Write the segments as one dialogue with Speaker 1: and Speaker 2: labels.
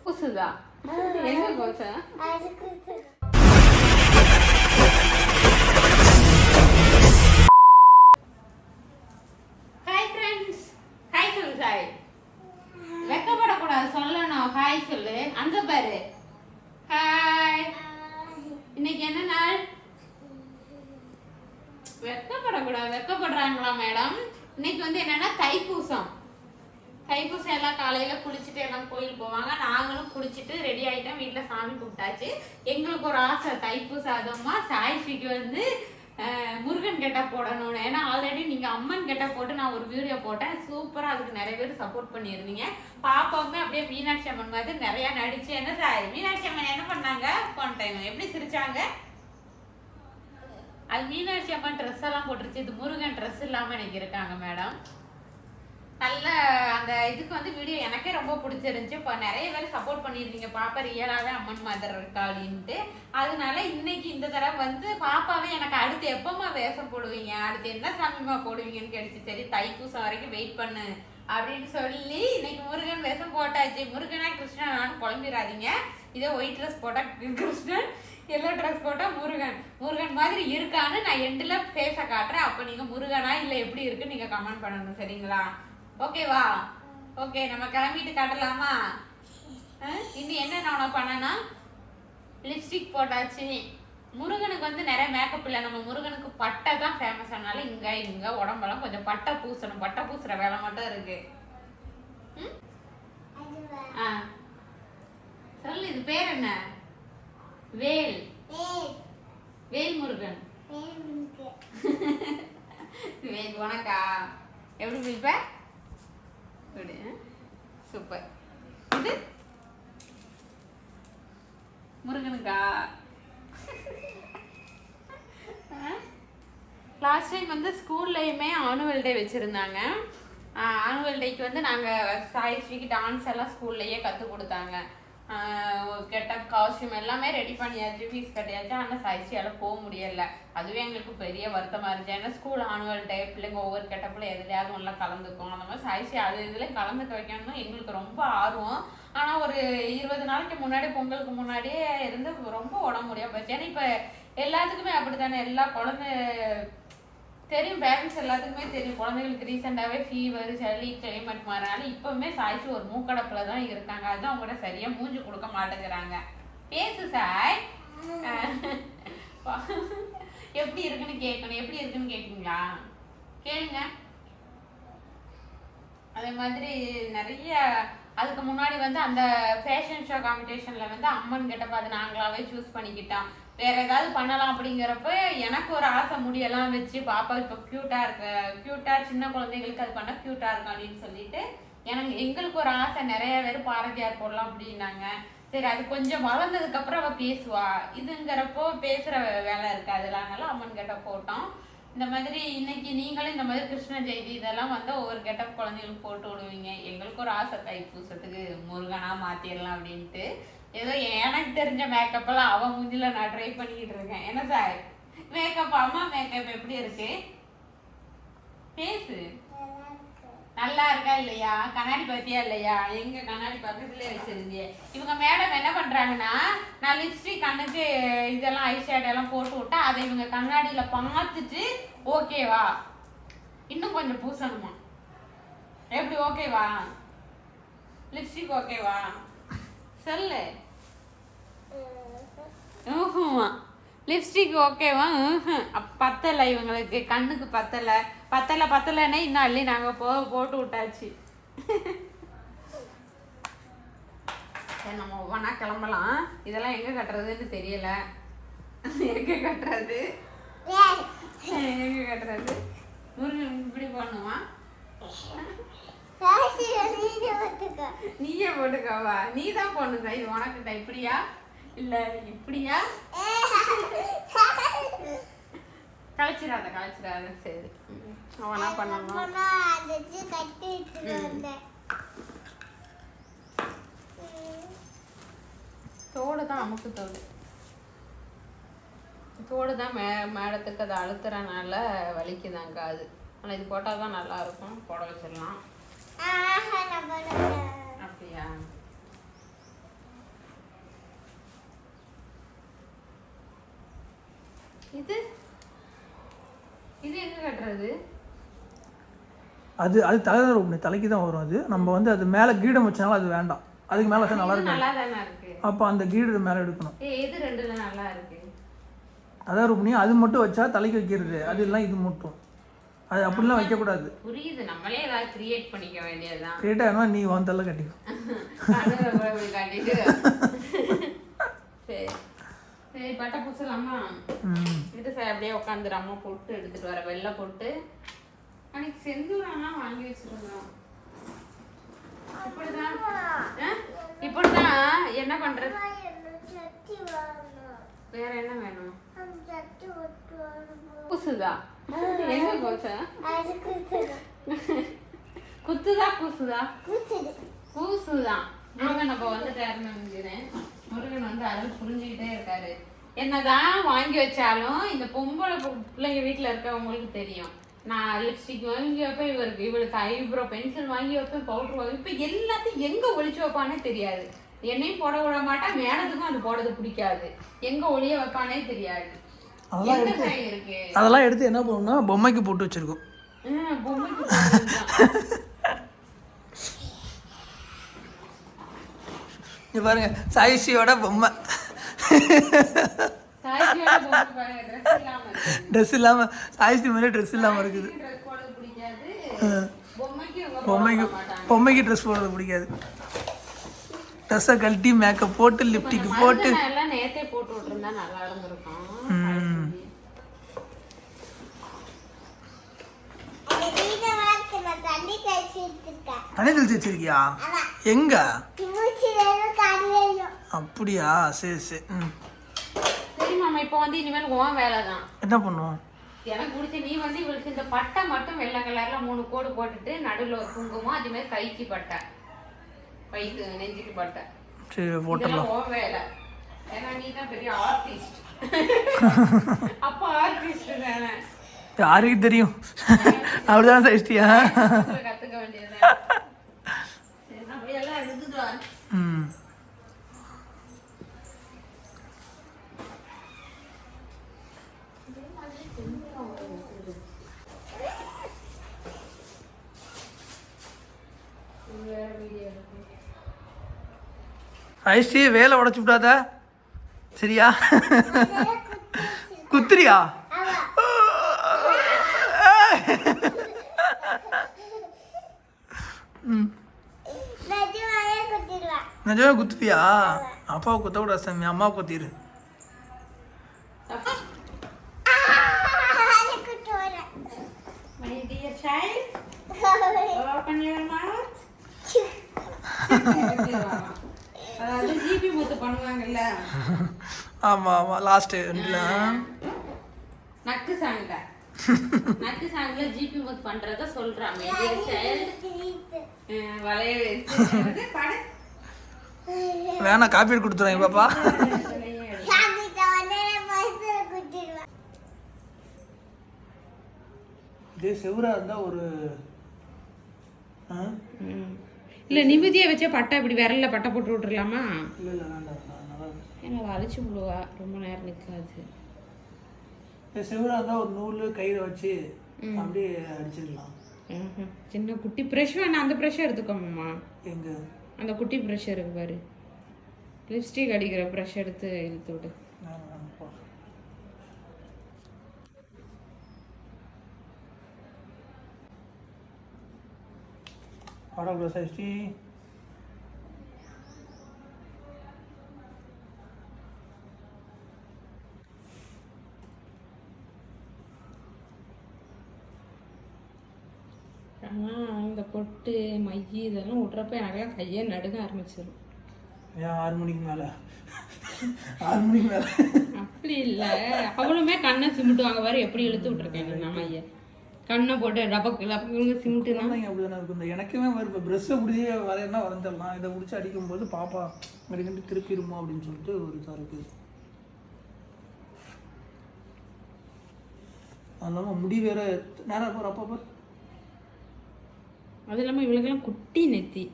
Speaker 1: கூசுதா? எங்க கூசு? Hi friends. Hi சொல்லு சாய். வெக்கப்படக்கூடாது, சொல்லணும். ஹாய் சொல்லு. அங்க பாரு. ஹாய். இன்னைக்கு என்ன நாள்? வெக்கப்படக்கூடாது. வெக்கப்படுறாங்களா மேடம்? இன்னைக்கு வந்து என்னன்னா தைப்பூசம். தைப்பூசம் எல்லாம் காலையில குளிச்சுட்டு எல்லாம் கோயில் போவாங்க. நாங்களும் குளிச்சுட்டு ரெடி ஆயிட்டோம். வீட்டுல சாமி கும்பிட்டாச்சு. எங்களுக்கு ஒரு ஆசை, தைப்பூசம் அதுமா சாய்ஸ்ரீக்கு வந்து முருகன் கெட்டா போடணும்னு. ஏன்னா ஆல்ரெடி நீங்க அம்மன் கெட்டா போட்டு நான் ஒரு வீடியோ போட்டேன். சூப்பரா அதுக்கு நிறைய பேர் சப்போர்ட் பண்ணியிருந்தீங்க. பாப்பாவுமே அப்படியே மீனாட்சி அம்மன் மாதிரி நிறைய நடிச்சு. என்ன சாய், மீனாட்சி அம்மன் என்ன பண்ணாங்க போன டைம்? எப்படி சிரிச்சாங்க? அது மீனாட்சி அம்மன் ட்ரெஸ் எல்லாம் போட்டுருச்சு. இது முருகன் ட்ரெஸ் இல்லாம எனக்கு இருக்காங்க மேடம். நல்ல அந்த இதுக்கு வந்து வீடியோ எனக்கே ரொம்ப பிடிச்சிருந்துச்சு. இப்போ நிறைய பேர் சப்போர்ட் பண்ணியிருந்தீங்க, பாப்பா ரியலாகவே அம்மன் மாதிரி இருக்கா அப்படின்ட்டு. அதனால இன்னைக்கு இந்த தடவை வந்து பாப்பாவே எனக்கு அடுத்து எப்பமா வேஷம் போடுவீங்க, அடுத்து என்ன சாமிமா போடுவீங்கன்னு கேட்டுச்சு. சரி தைப்பூசம் வரைக்கும் வெயிட் பண்ணு அப்படின்னு சொல்லி இன்னைக்கு முருகன் வேஷம் போட்டாச்சு. முருகனா கிருஷ்ணனான்னு குழம்பிடாதீங்க. இதே ஒயிட் ட்ரெஸ் போட்டா கிருஷ்ணன், எல்லோ ட்ரெஸ் போட்டா முருகன். முருகன் மாதிரி இருக்கான்னு நான் எண்டில் பேச காட்டுறேன். அப்போ நீங்க முருகனா இல்லை எப்படி இருக்குன்னு நீங்க கமெண்ட் பண்ணணும், சரிங்களா? ஓகேவா? ஓகே, நம்ம கிளம்பிட்டு காட்டலாமா? இன்னும் என்ன நான் பண்ணனா, லிப்ஸ்டிக் போட்டாச்சு. முருகனுக்கு வந்து நிறைய மேக்கப் இல்லை. நம்ம முருகனுக்கு பட்டை தான் ஃபேமஸ். ஆனால இங்க உடம்பெல்லாம் கொஞ்சம் பட்டை பூசணும். பட்டை பூசுற வேலை மட்டும் இருக்கு. சொல்லு, இது பேர் என்ன? வேல். வேல் முருகன். வேல் உனக்கா? எப்படி பிடிப்ப? சூப்பர். இது முருகனுக்கா? லாஸ்ட் டைம் வந்து ஸ்கூல்லையுமே ஆனுவல் டே வச்சுருந்தாங்க. ஆனுவல் டேக்கு வந்து நாங்கள் சாய்ஸ்ரீக்கு டான்ஸ் எல்லாம் ஸ்கூல்லையே கற்றுக் கொடுத்தாங்க. கெட்டப், காஸ்டியூம் எல்லாமே ரெடி பண்ணியாச்சு, ஃபீஸ் கட்டியாச்சு. ஆனால் சாய்ஸ்ரீயால் போக முடியலை. அதுவே எங்களுக்கு பெரிய வருத்தமாக இருந்துச்சு. ஏன்னா ஸ்கூல் ஆனுவல் டே பிள்ளைங்க ஒவ்வொரு கெட்டப்பில் எதுலையாவது ஒன்றா கலந்துக்கும். அந்த மாதிரி சாய்ஸ்ரீ அது இதில் கலந்துக்க வைக்கணும்னு எங்களுக்கு ரொம்ப ஆர்வம். ஆனால் ஒரு 20 நாளைக்கு முன்னாடி, பொங்கலுக்கு முன்னாடியே இருந்து ரொம்ப உடம்பு முடியாம போச்சு. ஏன்னா இப்போ எல்லாத்துக்குமே அப்படி தானே, எல்லா குழந்தை தெரியும், பேரண்ட்ஸ் எல்லாத்துக்குமே தெரியும். குழந்தைங்களுக்கு ரீசெண்டாகவே ஃபீவர், சளி, கிளைமேட் மாறினாலும் இப்போவுமே சாய்ச்சி ஒரு மூக்கடப்பில் தான் இருக்காங்க. அதுதான் அவங்கள்ட்ட சரியாக மூஞ்சி கொடுக்க மாட்டேங்கிறாங்க. பேசு சாய். எப்படி இருக்குன்னு கேட்கணும். எப்படி இருக்குன்னு கேட்குங்களா? கேளுங்க. அதே மாதிரி நிறைய அதுக்கு முன்னாடி வந்து அந்த ஃபேஷன் ஷோ காம்படிஷனில் வந்து அம்மன் கெட்டப்ப அது நாங்களாவே சூஸ் பண்ணிக்கிட்டோம். வேற ஏதாவது பண்ணலாம் அப்படிங்கிறப்ப எனக்கு ஒரு ஆசை, முடியெல்லாம் வச்சு பாப்பா இப்போ க்யூட்டா சின்ன குழந்தைங்களுக்கு அது பண்ண க்யூட்டா இருக்கும் அப்படின்னு சொல்லிட்டு எங்களுக்கு ஒரு ஆசை. நிறைய பேர் பாரதியார் போடலாம் அப்படின்னாங்க. சரி, அது கொஞ்சம் வளர்ந்ததுக்கு அப்புறம் அவ பேசுவா. இதுங்கிறப்போ பேசுற வேலை இருக்காது. அதனால அம்மன் கெட்டப் போட்டோம். இந்த மாதிரி இன்னைக்கு நீங்களும் இந்த மாதிரி கிருஷ்ண ஜெயந்தி இதெல்லாம் வந்து ஒவ்வொரு கெட்டப் குழந்தைகளுக்கு போட்டு விடுவீங்க. எங்களுக்கு ஒரு ஆசை, தைப்பூசத்துக்கு முருகனா மாத்திரலாம் அப்படின்ட்டு. ஏதோ எனக்கு தெரிஞ்ச மேக்கப் எல்லாம் அவன் மூஞ்சில நான் ட்ரை பண்ணிக்கிட்டு இருக்கேன். என்ன சார் மேக்கப்? அம்மா மேக்கப் எப்படி இருக்கு? பேசு. நல்லா இருக்கா இல்லையா? கண்ணாடி பார்த்தியா இல்லையா? எங்க கண்ணாடி பக்கத்துலயே வச்சிருந்தியே. இவங்க மேடம் என்ன பண்றாங்கன்னா, நான் லிப்ஸ்டிக், கண்ணுக்கு இதெல்லாம் ஐஷேடோ எல்லாம் போட்டு விட்டா அதை இவங்க கண்ணாடியில பார்த்துட்டு ஓகேவா, இன்னும் கொஞ்சம் பூசணுமா, எப்படி ஓகேவா, லிப்ஸ்டிக் ஓகேவா சொல்லு. லிப்ஸ்டிக் ஓகேவா? பத்தலை, இவங்களுக்கு கண்ணுக்கு பத்தலைன்னே இன்னும் அள்ளி நாங்கள் போட்டு விட்டாச்சு. சரி, நம்ம ஒவ்வொன்றா கிளம்பலாம். இதெல்லாம் எங்கே கட்டுறதுன்னு தெரியல. எங்கே கட்டுறது முருகன் இப்படி பண்ணுவா? நீயே போட்டுக்கவா? நீ தான் போடுங்க. இது உனக்கு இப்படியா இல்ல இப்படியா? கலைச்சிடாத. சரி, அவனா பண்ணணும். தோடு தான், அமுக்கு தோடு தான் மேடத்துக்கு அதை அழுத்துறனால வலிக்குதாங்க அது. ஆனால் இது போட்டால் தான் நல்லா இருக்கும். போட வச்சிடலாம். அப்படியா? இது இது எங்க கட்டுறது?
Speaker 2: அது அது தலைக்கு தான் வரும். அது நம்ம வந்து அது மேலே கீடம் வச்சாலும் அது வேண்டாம். அதுக்கு மேலே வச்சா நல்லா இருக்கும்.
Speaker 1: நல்லா தானே இருக்கு.
Speaker 2: அப்போ அந்த கீடு மேலே எடுக்கணும்.
Speaker 1: எது ரெண்டுல நல்லா இருக்கு?
Speaker 2: அதான் ரூபணி, அது மட்டும் வச்சா தலைக்கு வைக்கிறது, அது எல்லாம் இது மட்டும். அது அப்படிலாம் வைக்கக்கூடாது.
Speaker 1: புரியுது, நம்மளே ஏதாவது கிரியேட் பண்ணிக்க வேண்டியதுதான்.
Speaker 2: கிரியேட் ஆனா நீ வந்தெல்லாம் கட்டிக்கோ.
Speaker 1: கட்டிட்டு சரி சரி பட்டை பூசலாமா? இது அப்படியே உட்காந்துரு. அம்மா போட்டு எடுத்துட்டு வர வெள்ளை போட்டு அன்னைக்கு செந்தூரெல்லாம் வாங்கி வச்சிருந்தோம். இப்படிதான் என்ன பண்றது? வேற என்ன வேணும்? குசுதா எங்க போச்சா? குத்துதா கூசுதா? கூசுதான். முருகன் அப்ப வந்துட்டாருன்னு நினைக்கிறேன். முருகன் வந்து அதில் புரிஞ்சுக்கிட்டே இருக்காரு. என்னதான் வாங்கி வச்சாலும் இந்த பொம்பளை பிள்ளைங்க வீட்டுல இருக்கவங்களுக்கு தெரியும். நான் லிப்ஸ்டிக் வாங்கி வைப்பேன், இவளுக்கு ஐப்ரோ பென்சில் வாங்கி வைப்பேன், பவுடர் வாங்கி இப்ப எல்லாத்தையும் எங்க ஒளிச்சு வைப்பானே தெரியாது. என்னையும் போட விட மாட்டா, மேடத்துக்கும் அது போடுறது பிடிக்காது. எங்க ஒளிய வைப்பானே தெரியாது.
Speaker 2: அதெல்லாம் எடுத்து என்ன பண்ணுவோம்னா பொம்மைக்கு போட்டு வச்சிருக்கோம்.
Speaker 1: பொம்மைக்கு
Speaker 2: பாருங்க, சாயிஷியோட பொம்மை. ட்ரெஸ் இல்லாம சாயிஷி மேலே ட்ரெஸ் இல்லாம இருக்குது. பொம்மைக்கு ட்ரெஸ் போடுறது பிடிக்காது. ட்ரெஸ்ஸை கழட்டி மேக்கப் போட்டு லிப்டிக் போட்டு
Speaker 1: நேத்தே போட்டு விட்டுருந்தா நல்லா இருந்திருக்கும்.
Speaker 2: தண்ணி தெளிச்சு வச்சிருக்கியா? எங்க? அப்படியா? சரி சரி.
Speaker 1: சரி மாமா, இப்போ வந்து இனிமேல் உன் வேலை தான்.
Speaker 2: என்ன பண்ணுவோம்?
Speaker 1: எனக்கு பிடிச்ச நீ வந்து இவளுக்கு இந்த பட்டை மட்டும் வெள்ளை கலர்ல 3 கோடு போட்டுட்டு நடுவில் ஒரு குங்குமம், அது மாதிரி கைக்கு பட்டை, கைக்கு நெஞ்சுக்கு பட்டை.
Speaker 2: சரி போட்டலாம்.
Speaker 1: உன் வேலை. ஏன்னா நீ தான் பெரிய ஆர்டிஸ்ட். அப்போ ஆர்டிஸ்ட் தானே.
Speaker 2: யாருக்கு தெரியும்? அப்படிதான் சைஸ்டியா
Speaker 1: கத்துக்க வேண்டியதுதான். எல்லாம் எடுத்துட்டு
Speaker 2: ஐஸ்டி வேலை உடச்சு விடாத சரியா? குத்துறியா? நிஜமா குத்துவியா? அப்பாவை குத்த கூட சாமி, அம்மாவை குத்திரு. ஆமா ஆமா, லாஸ்ட்
Speaker 1: நக்கு சாங்க நக்கு சாங்ல ஜிபி முத் பண்றத சொல்றாங்க.
Speaker 2: வேணா காப்பி கொடுத்துறேன் பாப்பா. இதே செவரா இருந்தா ஒரு
Speaker 1: இல்ல நிம்மதியா வச்சா பட்டை இப்படி விரல்ல பட்டை போட்டு விட்டுறலாமா?
Speaker 2: இல்ல இல்ல வேண்டாம்,
Speaker 1: ஏன்னா அழிச்சு விடுவா, ரொம்ப நேரம் நிற்காது.
Speaker 2: செவரா இருந்தா ஒரு நூல் கயிறை வச்சு அப்படியே அடிச்சிடலாம்.
Speaker 1: சின்ன குட்டி ப்ரெஷ் வேணா, அந்த ப்ரெஷ் எடுத்துக்கோமா.
Speaker 2: எங்க
Speaker 1: அந்த குட்டி ப்ரெஷ் இருக்கு பாரு, லிப்ஸ்டிக் அடிக்கிற ப்ரெஷ் எடுத்து இழுத்து விடு.
Speaker 2: படம் சைஸ்டி
Speaker 1: இந்த பொட்டு மைய இதெல்லாம் விட்றப்ப எனக்கெல்லாம் கையை நடுங்க ஆரம்பிச்சிடும்.
Speaker 2: ஏன் 6 மணிக்கு மேலே 6 மணிக்கு மேலே
Speaker 1: அப்படி இல்லை, அவளுமே கண்ணை சிமிட்டுவாங்க பாரு, எப்படி இழுத்து விட்டுருக்கேன் நான் மைய. கண்ணை போட்டு டபக்கு டபக்கு சிமிட்டு தான்
Speaker 2: அப்படி தானே இருக்கும். இந்த எனக்குமே இப்போ ப்ரெஷ்ஷை பிடிச்சி வரையனா வரைஞ்சிடலாம், இதை பிடிச்சி அடிக்கும்போது பாப்பா அடிக்கடி திருப்பிடுமோ அப்படின்னு சொல்லிட்டு ஒரு இதாக இருக்குது. அது இல்லாமல் முடி வேற நேரம் இருப்பார் அப்பப்போ.
Speaker 1: அது இல்லாமல் இவளுக்கெல்லாம் குட்டி நெத்தி,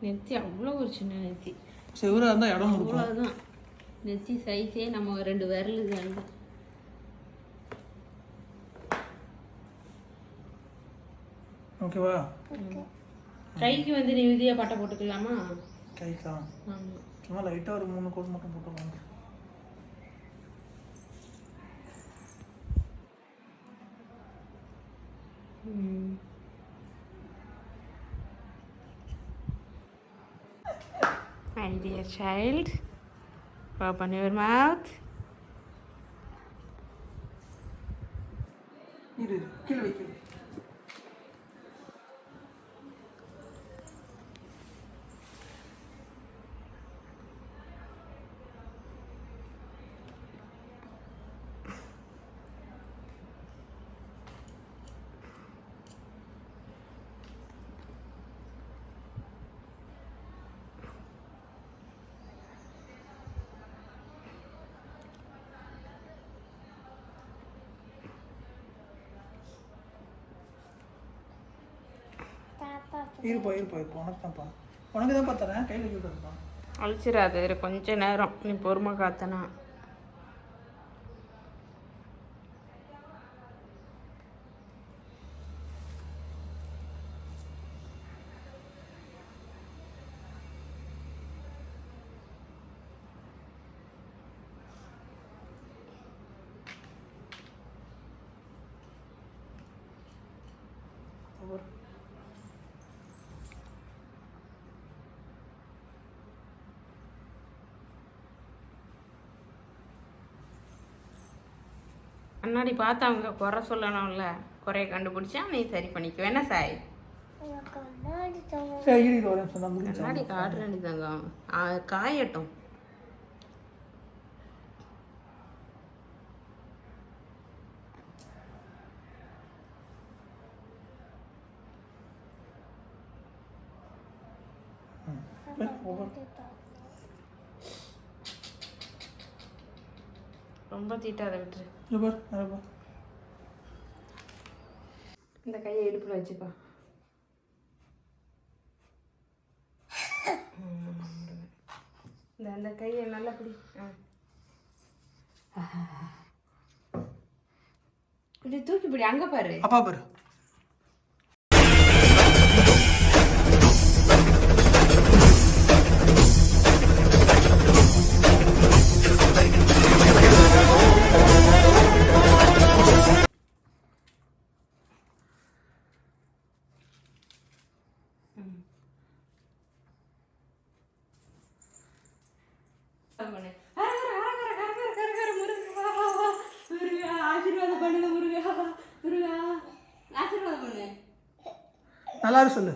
Speaker 1: நெத்தி அவ்வளோ ஒரு சின்ன நெத்தி.
Speaker 2: செவராக இருந்தால் இடம்
Speaker 1: அவ்வளோதான் நெத்தி சைஸே நம்ம 2 விரல் தான்.
Speaker 2: ஓகேவா?
Speaker 1: கைக்கு வந்து நீ விதியா பட்டை போட்டுக்கலாமா?
Speaker 2: கைக்கா
Speaker 1: ஆமாம்.
Speaker 2: சும்மா லைட்டாக ஒரு 3 கோட் மட்டும் போட்டுக்கோங்க.
Speaker 1: My dear child, open your mouth.
Speaker 2: இரு கீழே வைக்க. இருப்பா உனக்கு தான் பார்த்துறேன் கையில் வைக்கிறதுப்பா.
Speaker 1: அழிச்சிடாது கொஞ்ச நேரம் நீ பொறுமை காத்தனா. கண்ணாடி பார்த்து அவங்க குறை சொல்லணும்ல, குறைய கண்டுபிடிச்சா நீ சரி பண்ணிக்க வேணா சாய்.
Speaker 2: சரி இரு ஒரு நிமிஷம் தான்
Speaker 1: கண்ணாடி காட்டுற வேண்டியதாங்க காயட்டும். ரொம்ப தீட்டாத விட்டுரு. இந்த கையை இடுப்புல வச்சுப்பா. இந்த கையை நல்லா பிடி. இப்படி தூக்கி பிடி. அங்க பாரு
Speaker 2: அப்பா பாரு. நல்லா சொல்லு.